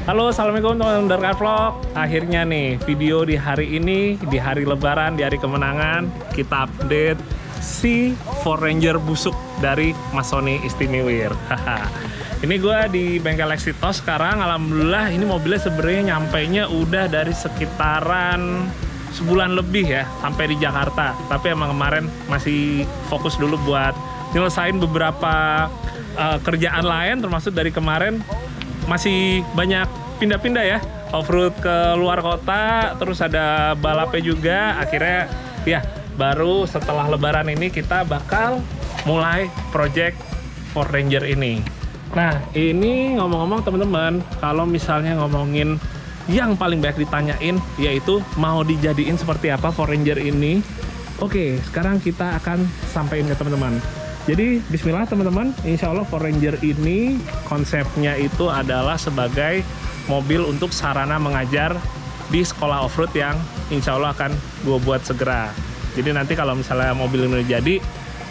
Halo, assalamualaikum teman-teman Dark Art Vlog. Akhirnya nih video di hari ini, di hari Lebaran, di hari kemenangan, kita update si Ford Ranger busuk dari Mas Sony Istimewir. Ini gue di bengkel Lexitos sekarang. Alhamdulillah ini mobilnya sebenarnya nyampainya udah dari sekitaran sebulan lebih ya, sampai di Jakarta. Tapi emang kemarin masih fokus dulu buat nyelesain beberapa kerjaan lain, termasuk dari kemarin masih banyak pindah-pindah ya, off-road ke luar kota, terus ada balapnya juga. Akhirnya ya baru setelah lebaran ini kita bakal mulai project Ford Ranger ini. Nah ini ngomong-ngomong teman-teman, kalau misalnya ngomongin yang paling banyak ditanyain, yaitu mau dijadiin seperti apa Ford Ranger ini. Oke, sekarang kita akan sampaikan ke teman-teman. Jadi bismillah teman-teman, insya Allah Ford Ranger ini konsepnya itu adalah sebagai mobil untuk sarana mengajar di sekolah off-road yang insya Allah akan gue buat segera. Jadi nanti kalau misalnya mobil ini jadi,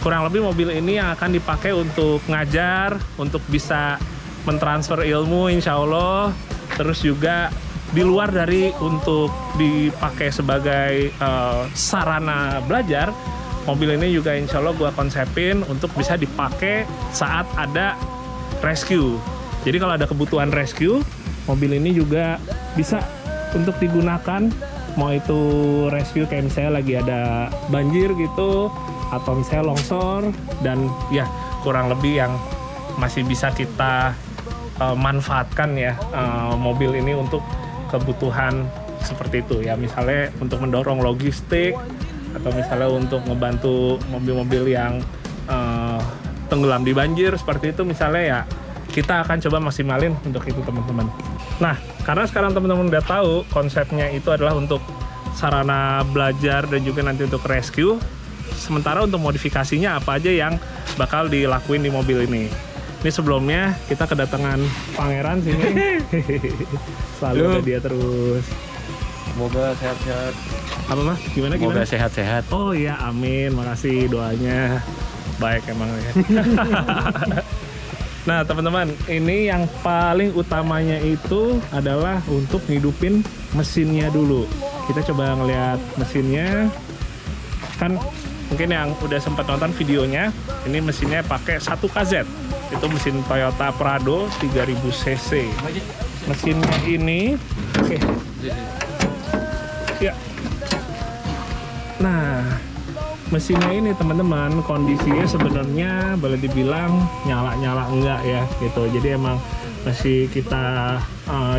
kurang lebih mobil ini yang akan dipakai untuk ngajar, untuk bisa mentransfer ilmu insya Allah. Terus juga di luar dari untuk dipakai sebagai sarana belajar, mobil ini juga insya Allah gue konsepin untuk bisa dipakai saat ada rescue. Jadi kalau ada kebutuhan rescue, mobil ini juga bisa untuk digunakan. Mau itu rescue kayak misalnya lagi ada banjir gitu, atau misalnya longsor, dan ya kurang lebih yang masih bisa kita manfaatkan ya mobil ini untuk kebutuhan seperti itu ya. Misalnya untuk mendorong logistik, atau misalnya untuk ngebantu mobil-mobil yang tenggelam di banjir seperti itu misalnya, ya kita akan coba maksimalin untuk itu teman-teman. Nah karena sekarang teman-teman udah tahu konsepnya itu adalah untuk sarana belajar dan juga nanti untuk rescue, sementara untuk modifikasinya apa aja yang bakal dilakuin di mobil ini. Ini sebelumnya kita kedatangan Pangeran sini. Selalu ada dia terus. Semoga sehat-sehat. Apa Mas? Gimana? Semoga sehat-sehat. Oh iya, amin. Makasih doanya. Baik emang ya. Nah teman-teman, ini yang paling utamanya itu adalah untuk ngidupin mesinnya dulu. Kita coba ngeliat mesinnya. Kan mungkin yang udah sempat nonton videonya, ini mesinnya pakai 1 KZ. Itu mesin Toyota Prado 3000 cc. Mesinnya ini, oke. Ya. Nah, mesinnya ini teman-teman kondisinya sebenarnya boleh dibilang nyala-nyala enggak ya gitu. Jadi emang masih kita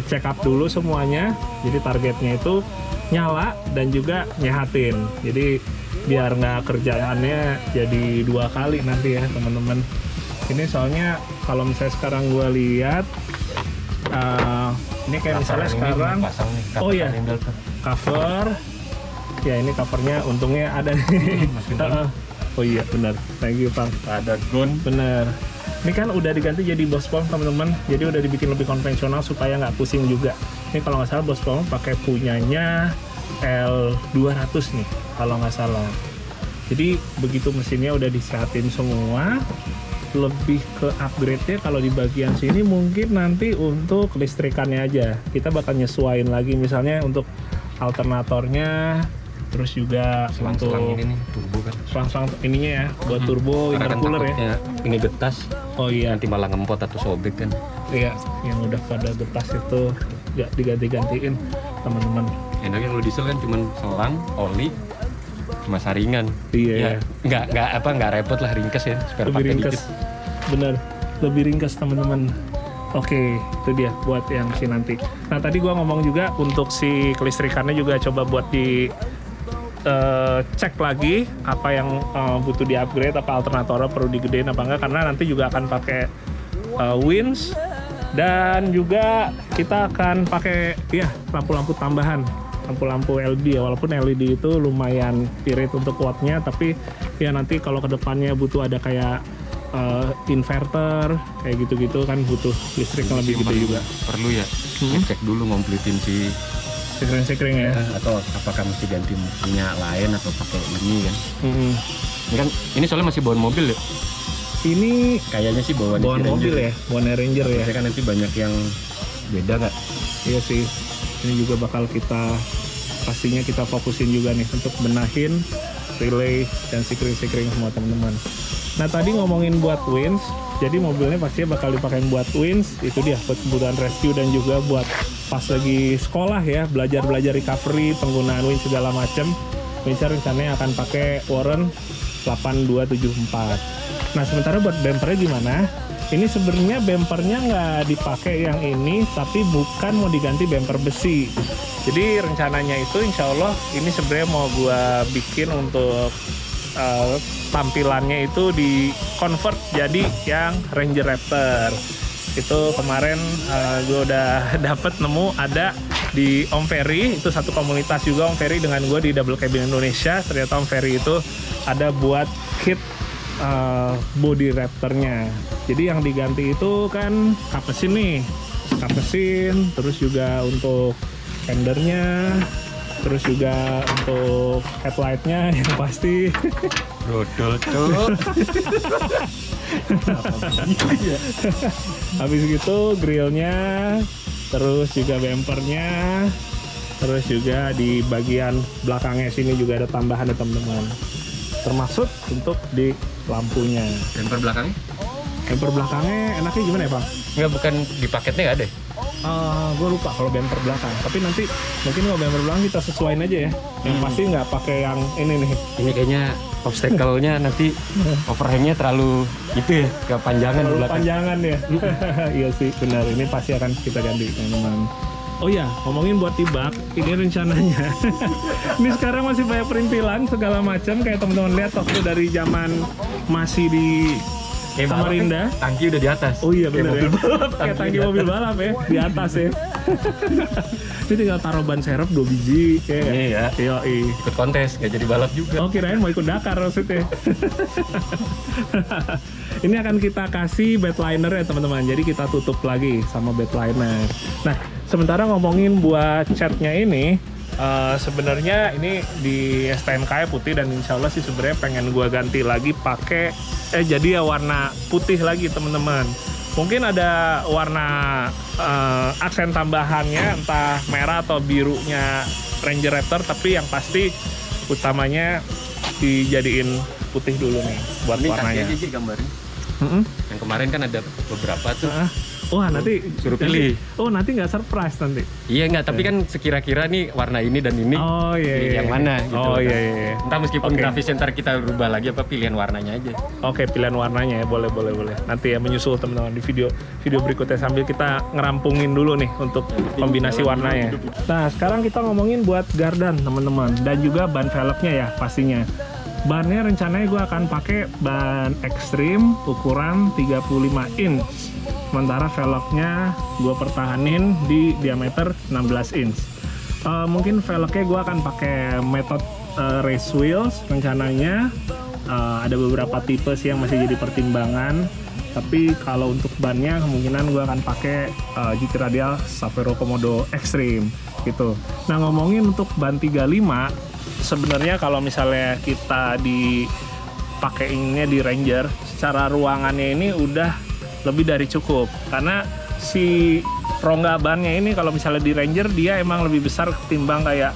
check up dulu semuanya. Jadi targetnya itu nyala dan juga nyehatin. Jadi biar nggak kerjaannya jadi 2 kali nanti ya teman-teman. Ini soalnya kalau misalnya sekarang gue lihat ini kayak misalnya sekarang oh ya cover ya, ini covernya untungnya ada nih. Oh iya benar, thank you Bang. Ada gun. Bener, ini kan udah diganti jadi Bospon teman-teman, jadi udah dibikin lebih konvensional supaya nggak pusing juga. Ini kalau nggak salah Bospon pakai punyanya L200 nih kalau nggak salah. Jadi begitu mesinnya udah disehatin semua, lebih ke upgrade-nya kalau di bagian sini mungkin nanti untuk listrikannya aja. Kita bakal nyesuaiin lagi misalnya untuk alternatornya, terus juga selang-selang ini nih turbo kan. Selang-selang ininya ya buat turbo intercooler ya. Ini getas. Oh iya. Nanti malah ngempot atau sobek kan. Iya, yang udah pada getas itu nggak diganti-gantiin teman-teman. Enaknya kalau diesel kan cuman selang, oli, cuma saringan. Iya. Ya, nggak repot lah, ringkes ya. Spare Lebih ringkes. dikit. Bener, lebih ringkes teman-teman. Oke, itu dia buat yang si nanti. Nah tadi gua ngomong juga untuk si kelistrikannya juga coba buat di cek lagi apa yang butuh di upgrade, apa alternatornya perlu digedein apa enggak, karena nanti juga akan pakai winch dan juga kita akan pakai ya lampu-lampu tambahan, lampu-lampu LED ya. Walaupun LED itu lumayan irit untuk wattnya, tapi ya nanti kalau kedepannya butuh ada kayak inverter kayak gitu-gitu kan butuh listrik yang lebih gede juga. Perlu ya cek dulu ngomplitin si sekring ya, atau apakah mesti ganti mesinnya lain atau pakai ini kan. Ini kan ini soalnya masih bawaan mobil ya. Ini kayaknya sih bawaan mobil ya, bawaan Ranger ya. Maksudnya kan nanti banyak yang beda nggak? Iya sih, ini juga bakal pastinya kita fokusin juga nih untuk benahin relay dan sikring semua teman-teman. Nah tadi ngomongin buat winch, jadi mobilnya pastinya bakal dipakai buat winch, itu dia buat kebutuhan rescue dan juga buat pas lagi sekolah ya, belajar recovery, penggunaan winch segala macem. Winch rencananya akan pakai Warren 8274. Nah sementara buat bumpernya gimana? Ini sebenarnya bumpernya nggak dipakai yang ini, tapi bukan mau diganti bumper besi. Jadi rencananya itu insya Allah ini sebenarnya mau gua bikin untuk tampilannya itu di convert jadi yang Ranger Raptor. Itu kemarin gue udah dapet nemu ada di Om Ferry, itu satu komunitas juga Om Ferry dengan gue di Double Cabin Indonesia. Ternyata Om Ferry itu ada buat kit body Raptornya. Jadi yang diganti itu kan kapesin, terus juga untuk fendernya, terus juga untuk headlightnya yang pasti. Brodol tuh. Habis itu grillnya, terus juga bumpernya, terus juga di bagian belakangnya sini juga ada tambahan ya teman-teman. Termasuk untuk di lampunya. Bumper belakangnya? Bumper belakangnya enaknya gimana ya Bang? Enggak, bukan di paketnya nggak ada. Gue lupa kalau bumper belakang, tapi nanti mungkin kalau bumper belakang kita sesuaiin aja ya. Yang pasti nggak pakai yang ini nih. Ini kayaknya obstacle-nya nanti overhang-nya terlalu itu ya, kepanjangan di belakang. Panjangan ya. Iya sih, benar. Ini pasti akan kita ganti teman-teman. Oh ya, ngomongin buat tibak, ini rencananya. Ini sekarang masih banyak perintilan segala macam kayak teman-teman lihat waktu dari zaman masih di Samarinda. Tangki udah di atas. Oh iya benar ya. Kayak tangki di mobil balap ya, di atas ya. Ini tinggal taruh ban serep 2 biji ya. Iya. Yoi. Ikut kontes, nggak jadi balap juga. Oh kirain mau ikut Dakar maksudnya. Ini akan kita kasih bedliner ya teman-teman. Jadi kita tutup lagi sama bedliner. Nah, sementara ngomongin buat catnya ini, sebenarnya ini di STNK putih dan insya Allah sih sebenarnya pengen gua ganti lagi pakai jadi ya warna putih lagi teman-teman. Mungkin ada warna aksen tambahannya entah merah atau birunya Ranger Raptor, tapi yang pasti utamanya dijadiin putih dulu nih buat ini warnanya. Ini aja gambarnya. Yang kemarin kan ada beberapa tuh. Wah nanti suruh pilih. Oh nanti nggak surprise nanti. Iya nggak, tapi kan sekira-kira nih warna ini dan ini. Oh iya. Yang mana? Gitu oh iya. Entah meskipun grafisnya ntar kita rubah lagi apa pilihan warnanya aja. Oke, pilihan warnanya ya, boleh. Nanti ya menyusul teman-teman di video berikutnya sambil kita ngerampungin dulu nih untuk kombinasi warnanya. Nah sekarang kita ngomongin buat gardan teman-teman dan juga ban velgnya ya pastinya. Bannya rencananya gue akan pakai ban ekstrim ukuran 35 inch. Sementara velgnya gue pertahanin di diameter 16 inch. Mungkin velgnya gue akan pakai metode race wheels rencananya. Ada beberapa tipe sih yang masih jadi pertimbangan. Tapi kalau untuk bannya kemungkinan gue akan pakai GT Radial Savero Komodo Extreme gitu. Nah ngomongin untuk ban 35, sebenarnya kalau misalnya kita dipakainya di Ranger, secara ruangannya ini udah lebih dari cukup, karena si rongga bannya ini kalau misalnya di Ranger dia emang lebih besar ketimbang kayak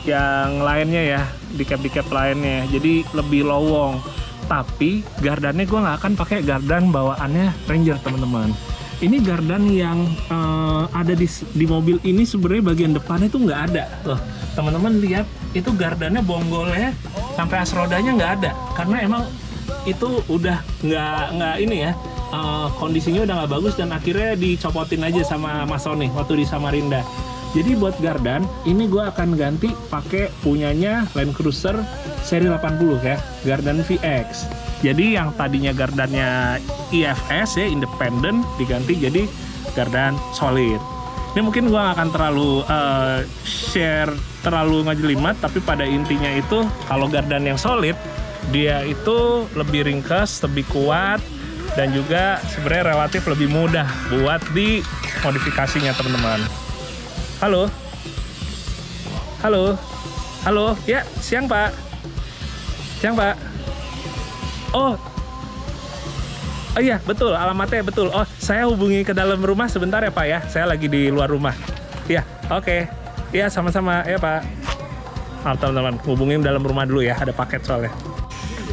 yang lainnya ya, di cap lainnya, jadi lebih lowong. Tapi gardannya gue nggak akan pakai gardan bawaannya Ranger teman-teman. Ini gardan yang ada di mobil ini sebenarnya bagian depannya tuh nggak ada loh teman-teman, lihat itu gardannya bonggolnya sampai as rodanya nggak ada, karena emang itu udah nggak ini ya, kondisinya udah nggak bagus dan akhirnya dicopotin aja sama Mas Sony waktu di Samarinda. Jadi buat gardan ini gue akan ganti pakai punyanya Land Cruiser seri 80 ya, gardan VX. Jadi yang tadinya gardannya IFS ya, independent, diganti jadi gardan solid. Ini mungkin gue akan terlalu share terlalu ngejelimet, tapi pada intinya itu kalau gardan yang solid dia itu lebih ringkas, lebih kuat, dan juga sebenarnya relatif lebih mudah buat di modifikasinya teman-teman. Halo, ya siang Pak, Oh iya betul, alamatnya betul. Oh saya hubungi ke dalam rumah sebentar ya Pak ya, saya lagi di luar rumah. Ya, oke. Ya, sama-sama ya Pak. Maaf teman-teman, hubungin dalam rumah dulu ya, ada paket soalnya.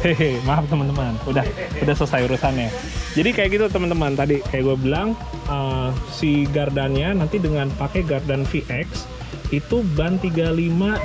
Hehe, maaf teman-teman, udah selesai urusannya. Jadi kayak gitu teman-teman, tadi kayak gue bilang si gardannya nanti dengan pakai gardan VX itu ban 35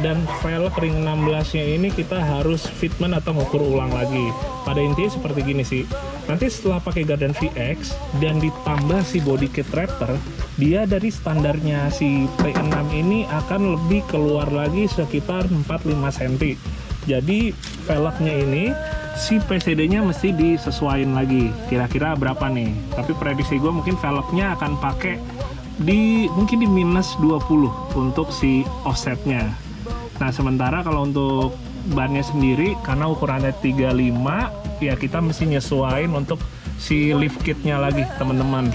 dan velg ring 16-nya ini kita harus fitment atau ngukur ulang lagi. Pada intinya seperti gini sih. Nanti setelah pakai gardan VX dan ditambah si body kit Raptor, dia dari standarnya si P6 ini akan lebih keluar lagi sekitar 4-5 cm. Jadi velgnya ini si PCD-nya mesti disesuaikan lagi. Kira-kira berapa nih? Tapi prediksi gue mungkin velgnya akan pakai mungkin di minus 20 untuk si offsetnya. Nah sementara kalau untuk bannya sendiri karena ukurannya 35 ya kita mesti nyesuaiin untuk si lift kitnya lagi teman-teman.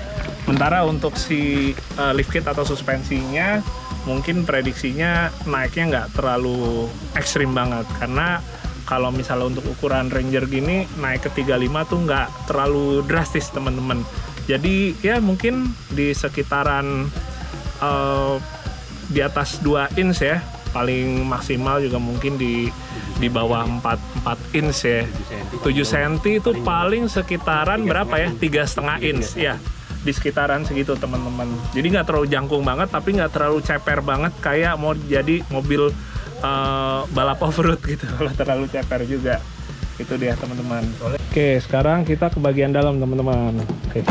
Sementara untuk si lift kit atau suspensinya mungkin prediksinya naiknya nggak terlalu ekstrim banget, karena kalau misalnya untuk ukuran Ranger gini naik ke 35 tuh nggak terlalu drastis teman-teman. Jadi ya mungkin di sekitaran di atas 2 inch ya, paling maksimal juga mungkin di bawah 4 inch ya. 7 cm itu paling sekitaran berapa ya, 3,5 inch ya, di sekitaran segitu teman-teman. Jadi nggak terlalu jangkung banget tapi nggak terlalu ceper banget kayak mau jadi mobil balap off-road gitu. Kalau terlalu ceper juga. Itu dia teman-teman. Oke, sekarang kita ke bagian dalam teman-teman. Oke.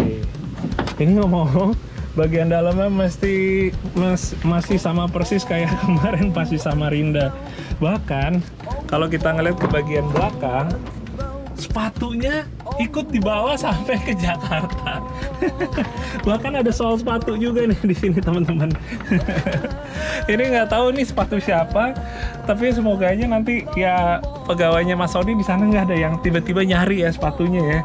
Ini ngomong bagian dalamnya masih sama persis kayak kemarin pas di Samarinda. Bahkan kalau kita ngeliat ke bagian belakang, sepatunya ikut dibawa sampai ke Jakarta. Bahkan ada soal sepatu juga nih di sini teman-teman. Ini nggak tahu nih sepatu siapa, tapi semoga aja nanti ya pegawainya Mas Sony di sana nggak ada yang tiba-tiba nyari ya sepatunya ya.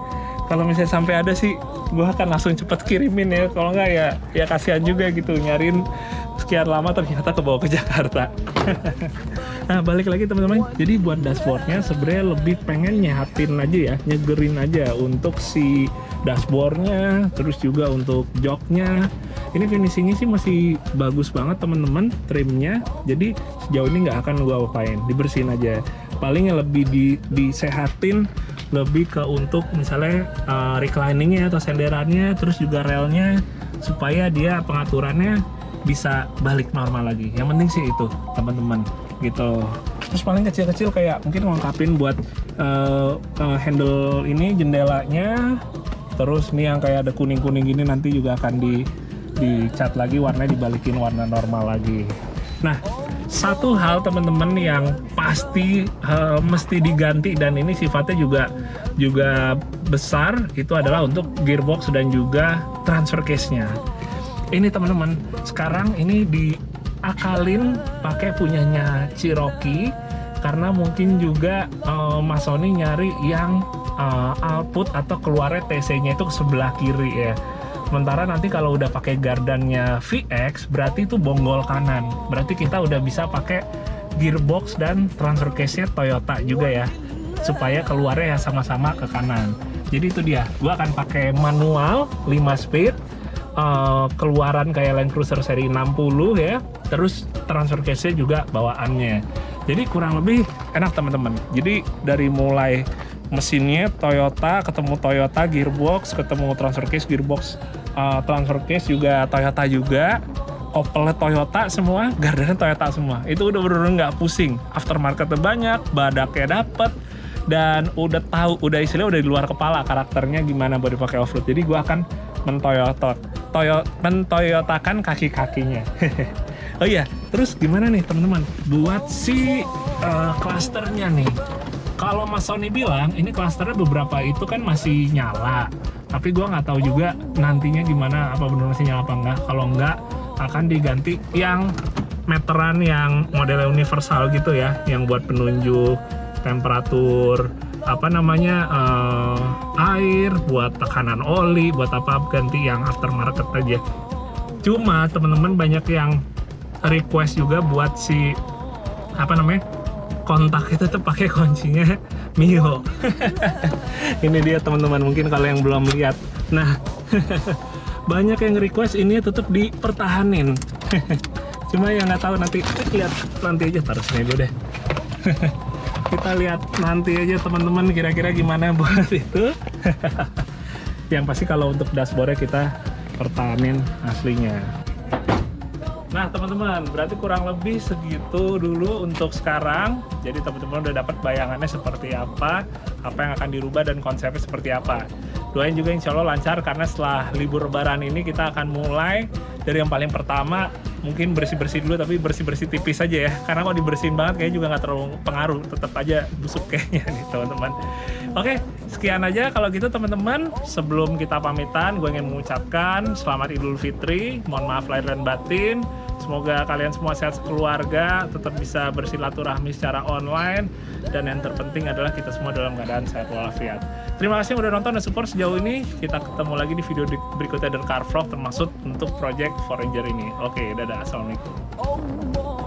Kalau misalnya sampai ada sih, gua akan langsung cepet kirimin ya. Kalau nggak ya kasihan juga gitu nyariin sekian lama ternyata kebawa ke Jakarta. Nah balik lagi teman-teman, jadi buat dashboardnya sebenarnya lebih pengen nyehatin aja ya, nyegerin aja untuk si dashboardnya, terus juga untuk joknya. Ini finishingnya sih masih bagus banget teman-teman, trimnya. Jadi sejauh ini nggak akan gua apain, dibersihin aja. Paling lebih disehatin, lebih ke untuk misalnya recliningnya atau senderannya, terus juga relnya, supaya dia pengaturannya bisa balik normal lagi. Yang penting sih itu teman-teman gitu. Terus paling kecil-kecil kayak mungkin ngelengkapin buat handle ini, jendelanya. Terus nih yang kayak ada kuning-kuning gini nanti juga akan dicat lagi, warnanya dibalikin warna normal lagi. Nah satu hal teman-teman yang pasti mesti diganti, dan ini sifatnya juga besar, itu adalah untuk gearbox dan juga transfer case-nya. Ini teman-teman, sekarang ini diakalin pakai punyanya Cherokee, karena mungkin juga Mas Sony nyari yang output atau keluarnya TC-nya itu ke sebelah kiri ya. Sementara nanti kalau udah pakai gardannya VX berarti itu bonggol kanan. Berarti kita udah bisa pakai gearbox dan transfer case-nya Toyota juga ya, supaya keluarnya ya sama-sama ke kanan. Jadi itu dia, gua akan pakai manual 5 speed, keluaran kayak Land Cruiser seri 60 ya, terus transfer case-nya juga bawaannya. Jadi kurang lebih enak teman-teman. Jadi dari mulai mesinnya Toyota, ketemu Toyota gearbox, ketemu transfer case gearbox, transfer case juga Toyota juga, Opelnya Toyota semua, gardannya Toyota semua. Itu udah bener-bener nggak pusing. Aftermarketnya banyak, badaknya dapet, dan udah tahu, udah istilahnya udah di luar kepala karakternya gimana buat dipakai off-road. Jadi gua akan mentoyotakan kaki-kakinya. Oh iya, terus gimana nih teman-teman buat si klasternya nih? Kalau Mas Sony bilang ini klasternya beberapa itu kan masih nyala, tapi gua nggak tahu juga nantinya gimana, apa benar masih nyala apa enggak. Kalau enggak akan diganti yang meteran yang modelnya universal gitu ya, yang buat penunjuk temperatur air, buat tekanan oli, buat apa, ganti yang aftermarket aja. Cuma teman-teman banyak yang request juga buat si kontak itu tuh pakai kuncinya Mio. Ini dia teman-teman, mungkin kalau yang belum lihat. Nah, banyak yang request ini tetap dipertahanin. Cuma ya nggak tahu, nanti lihat nanti aja, taruh sini dulu deh. Kita lihat nanti aja teman-teman kira-kira gimana buat itu. Yang pasti kalau untuk dashboardnya kita pertahanin aslinya. Nah teman-teman, berarti kurang lebih segitu dulu untuk sekarang. Jadi teman-teman udah dapat bayangannya seperti apa yang akan dirubah dan konsepnya seperti apa. Doain juga insya Allah lancar, karena setelah libur lebaran ini kita akan mulai dari yang paling pertama. Mungkin bersih-bersih dulu, tapi bersih-bersih tipis aja ya, karena kalau dibersihin banget kayaknya juga nggak terlalu pengaruh, tetap aja busuk kayaknya nih teman-teman. Oke, sekian aja kalau gitu teman-teman. Sebelum kita pamitan, gue ingin mengucapkan selamat Idul Fitri, mohon maaf lahir dan batin. Semoga kalian semua sehat sekeluarga, tetap bisa bersilaturahmi secara online, dan yang terpenting adalah kita semua dalam keadaan sehat walafiat. Terima kasih yang udah nonton dan support sejauh ini. Kita ketemu lagi di video berikutnya dari Car Vlog, termasuk untuk project Forenger ini. Oke, dadah, assalamualaikum.